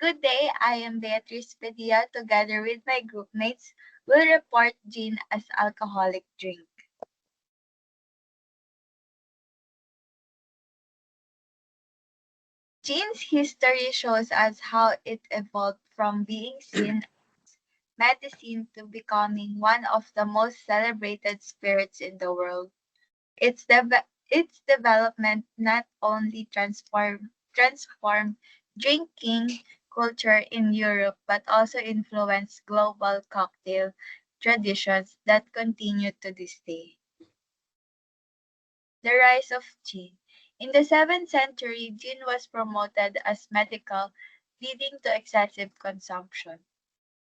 Good day, I am Beatrice Padilla. Together with my groupmates, will report gin as alcoholic drink. Gin's history shows us how it evolved from being seen as medicine to becoming one of the most celebrated spirits in the world. Its development not only transformed drinking culture in Europe but also influenced global cocktail traditions that continue to this day. The rise of gin. In the 7th century, gin was promoted as medical, leading to excessive consumption.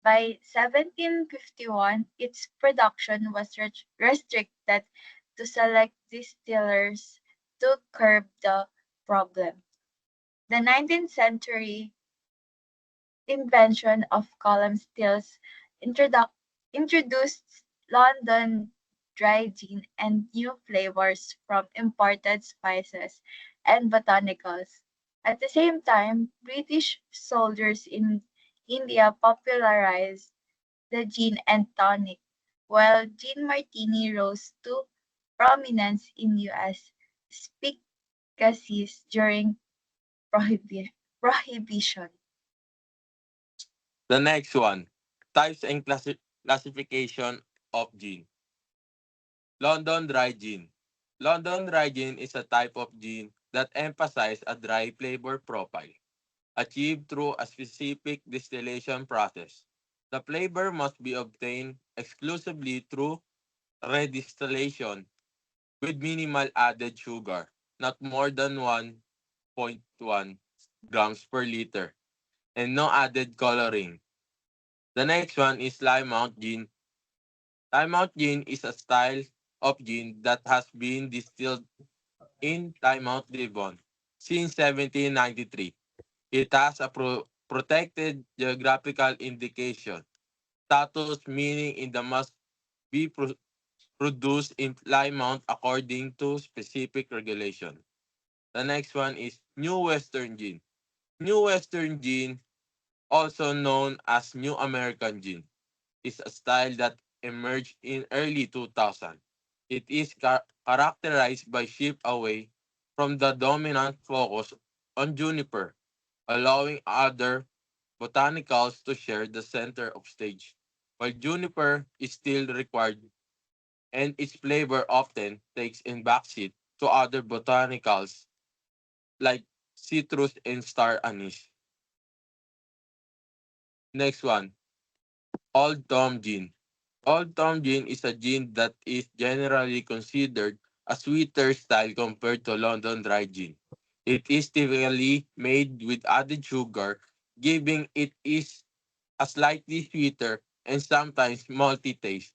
By 1751, its production was restricted to select distillers to curb the problem. The 19th century invention of column stills introdu- introduced London dry gin and new flavors from imported spices and botanicals. At the same time, British soldiers in India popularized the gin and tonic, while gin martini rose to prominence in US speakeasies during prohibition. The next one, types and classification of gin. London dry gin. London dry gin is a type of gin that emphasizes a dry flavor profile, achieved through a specific distillation process. The flavor must be obtained exclusively through redistillation with minimal added sugar, not more than 1.1 grams per liter, and no added coloring. The next one is Plymouth gin. Plymouth gin is a style of gin that has been distilled in Plymouth, Devon since 1793. It has a protected geographical indication status, meaning it must be produced in Plymouth according to specific regulation. The next one is New Western Gin. New Western Gin, also known as New American Gin, is a style that emerged in early 2000. It is characterized by shift away from the dominant focus on juniper, allowing other botanicals to share the center of stage, while juniper is still required and its flavor often takes in backseat to other botanicals like citrus and star anise. Next one, Old Tom Gin. Old Tom Gin is a gin that is generally considered a sweeter style compared to London Dry Gin. It is typically made with added sugar, giving it is a slightly sweeter and sometimes malty taste.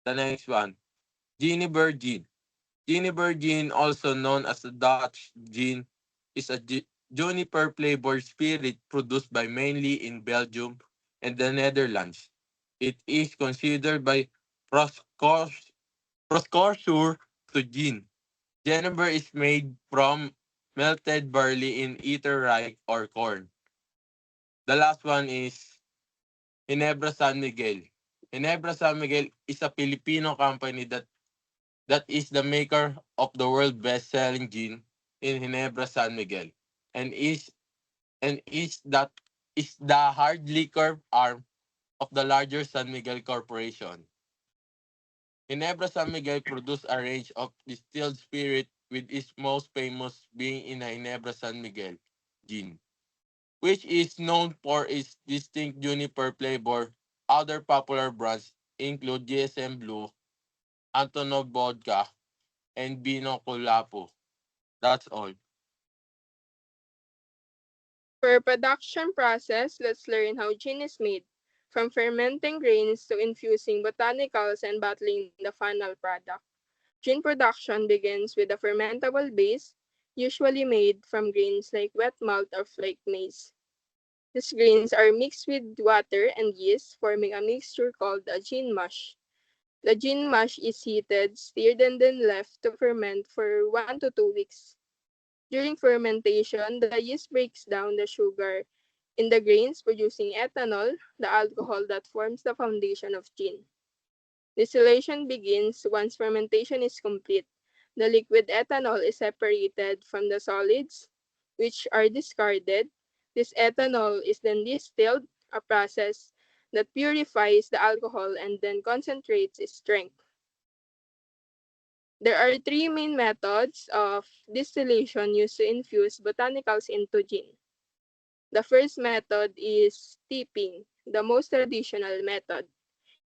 The next one, Genever Gin. Genever Gin, also known as the Dutch Gin, is a juniper flavored spirit produced by mainly in Belgium and the Netherlands. It is considered by Proscosure to gin. Genever is made from melted barley in either rye or corn. The last one is Ginebra San Miguel. Ginebra San Miguel is a Filipino company that is the maker of the world best-selling gin in Ginebra San Miguel and is the hard liquor arm of the larger San Miguel Corporation. Ginebra San Miguel produced a range of distilled spirit with its most famous being in Ginebra San Miguel gin, which is known for its distinct juniper flavor. Other popular brands include GSM Blue, Antonov Vodka, and Vino Colapo. That's all. For production process, let's learn how gin is made, from fermenting grains to infusing botanicals and bottling the final product. Gin production begins with a fermentable base, usually made from grains like wet malt or flake maize. These grains are mixed with water and yeast, forming a mixture called a gin mash. The gin mash is heated, stirred, and then left to ferment for 1 to 2 weeks. During fermentation, the yeast breaks down the sugar in the grains, producing ethanol, the alcohol that forms the foundation of gin. Distillation begins once fermentation is complete. The liquid ethanol is separated from the solids, which are discarded. This ethanol is then distilled, a process that purifies the alcohol and then concentrates its strength. There are three main methods of distillation used to infuse botanicals into gin. The first method is steeping, the most traditional method.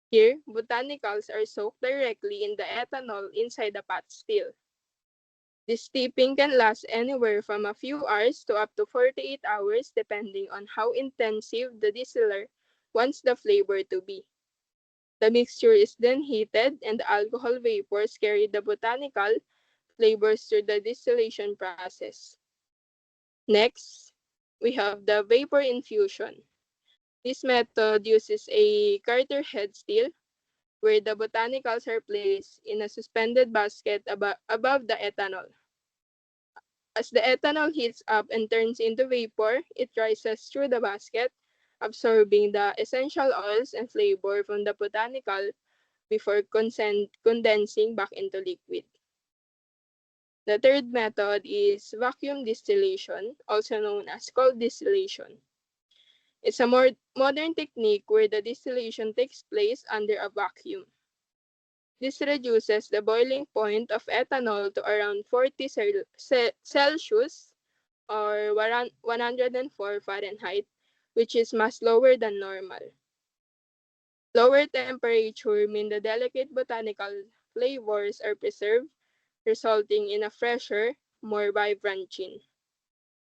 Here, botanicals are soaked directly in the ethanol inside the pot still. This steeping can last anywhere from a few hours to up to 48 hours depending on how intensive the distiller wants the flavor to be. The mixture is then heated and the alcohol vapors carry the botanical flavors through the distillation process. Next, we have the vapor infusion. This method uses a Carter head still where the botanicals are placed in a suspended basket above the ethanol. As the ethanol heats up and turns into vapor, it rises through the basket, absorbing the essential oils and flavor from the botanical before condensing back into liquid. The third method is vacuum distillation, also known as cold distillation. It's a more modern technique where the distillation takes place under a vacuum. This reduces the boiling point of ethanol to around 40 Celsius or 104 Fahrenheit, which is much lower than normal. Lower temperature mean the delicate botanical flavors are preserved, resulting in a fresher, more vibrant gin.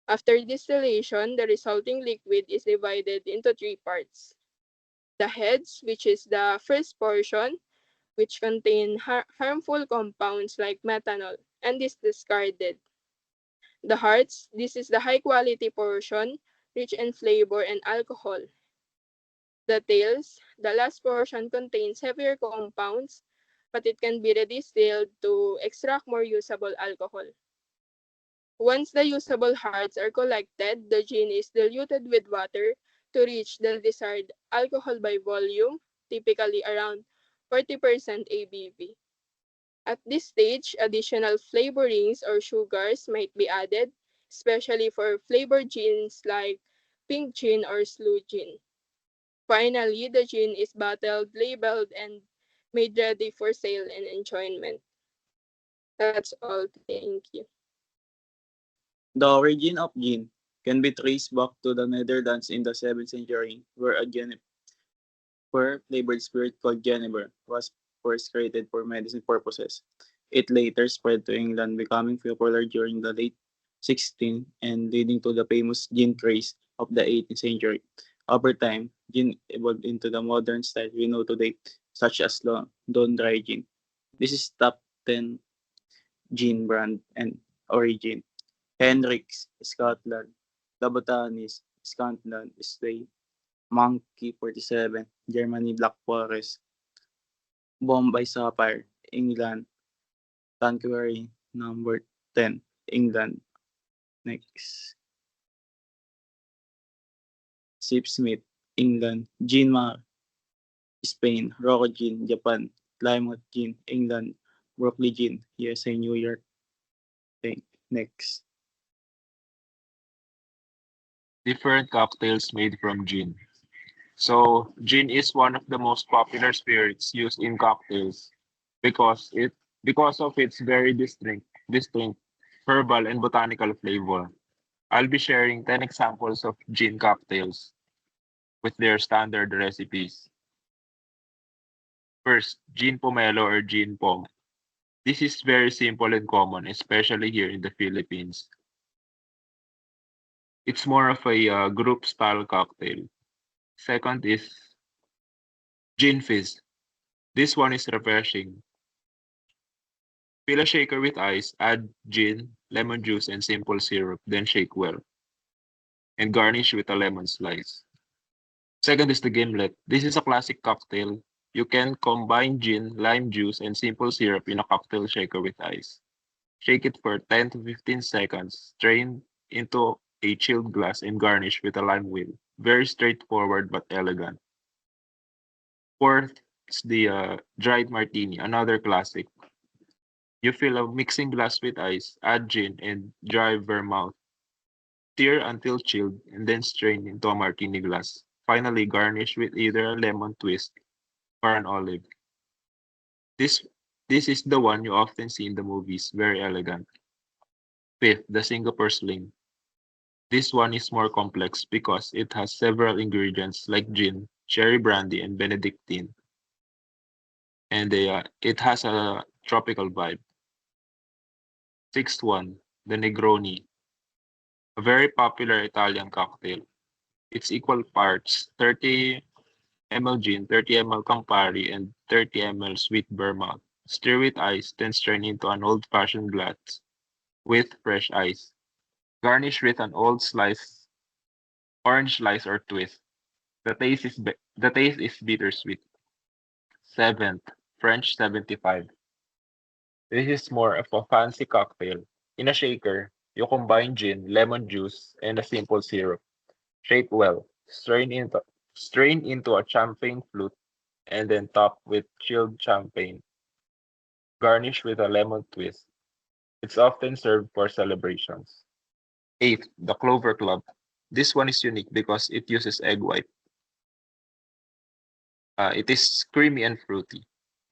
After distillation, the resulting liquid is divided into three parts. The heads, which is the first portion, which contain harmful compounds like methanol, and is discarded. The hearts, this is the high quality portion, rich in flavor and alcohol. The tails, the last portion contains heavier compounds, but it can be redistilled to extract more usable alcohol. Once the usable hearts are collected, the gin is diluted with water to reach the desired alcohol by volume, typically around 40% ABV. At this stage, additional flavorings or sugars might be added, especially for flavored gins like pink gin or sloe gin. Finally, the gin is bottled, labeled, and made ready for sale and enjoyment. That's all. Thank you. The origin of gin can be traced back to the Netherlands in the 7th century, where a flavored spirit called Genever was first created for medicine purposes. It later spread to England, becoming popular during the late 16th and leading to the famous gin craze of the 18th century. Over time, gin evolved into the modern style we know today, such as London Dry Gin. This is top 10 gin brand and origin. Henrik's, Scotland. The Botanist, Scotland, Stay. Monkey 47, Germany, Black Forest. Bombay Sapphire, England. Tanqueray, number 10, England. Next. Sipsmith, England. Gin Mar, Spain. Rocco Gin, Japan. Plymouth Gin, England. Brooklyn Gin, USA, New York. Next. Different cocktails made from gin. So, gin is one of the most popular spirits used in cocktails because of its very distinct herbal and botanical flavor. I'll be sharing 10 examples of gin cocktails with their standard recipes. First, gin pomelo or gin pom. This is very simple and common, especially here in the Philippines. It's more of a group style cocktail. Second is gin fizz. This one is refreshing. Fill a shaker with ice, add gin, lemon juice, and simple syrup, then shake well. And garnish with a lemon slice. Second is the gimlet. This is a classic cocktail. You can combine gin, lime juice, and simple syrup in a cocktail shaker with ice. Shake it for 10 to 15 seconds. Strain into a chilled glass and garnish with a lime wheel. Very straightforward but elegant. Fourth is the dried martini, another classic. You fill a mixing glass with ice, add gin, and dry vermouth. Stir until chilled, and then strain into a martini glass. Finally, garnish with either a lemon twist or an olive. This this is the one you often see in the movies, very elegant. Fifth, the Singapore Sling. This one is more complex because it has several ingredients like gin, cherry brandy, and Benedictine, and it has a tropical vibe. Sixth one, the Negroni, a very popular Italian cocktail. It's equal parts 30 ml gin, 30 ml Campari, and 30 ml sweet vermouth. Stir with ice, then strain into an old-fashioned glass with fresh ice. Garnish with an orange slice or twist. The taste is bittersweet. Seventh, French 75. This is more of a fancy cocktail. In a shaker, you combine gin, lemon juice, and a simple syrup. Shake well. Strain into a champagne flute and then top with chilled champagne. Garnish with a lemon twist. It's often served for celebrations. Eighth, the Clover Club. This one is unique because it uses egg white. It is creamy and fruity.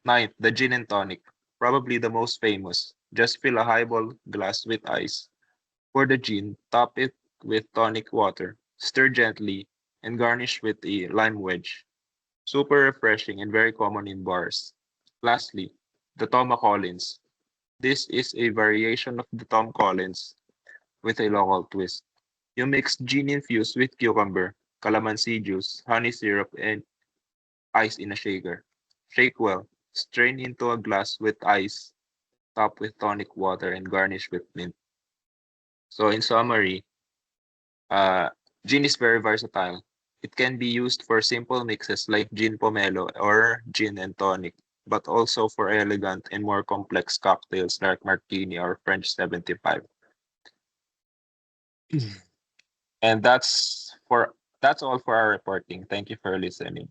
Ninth, the gin and tonic. Probably the most famous. Just fill a highball glass with ice. Pour the gin, top it with tonic water, stir gently, and garnish with a lime wedge. Super refreshing and very common in bars. Lastly, the Tom Collins. This is a variation of the Tom Collins with a local twist. You mix gin infused with cucumber, calamansi juice, honey syrup, and ice in a shaker. Shake well. Strain into a glass with ice, top with tonic water, and garnish with mint. So in summary, uh, gin is very versatile. It can be used for simple mixes like gin pomelo or gin and tonic, but also for elegant and more complex cocktails like martini or French 75. And that's all for our reporting. Thank you for listening.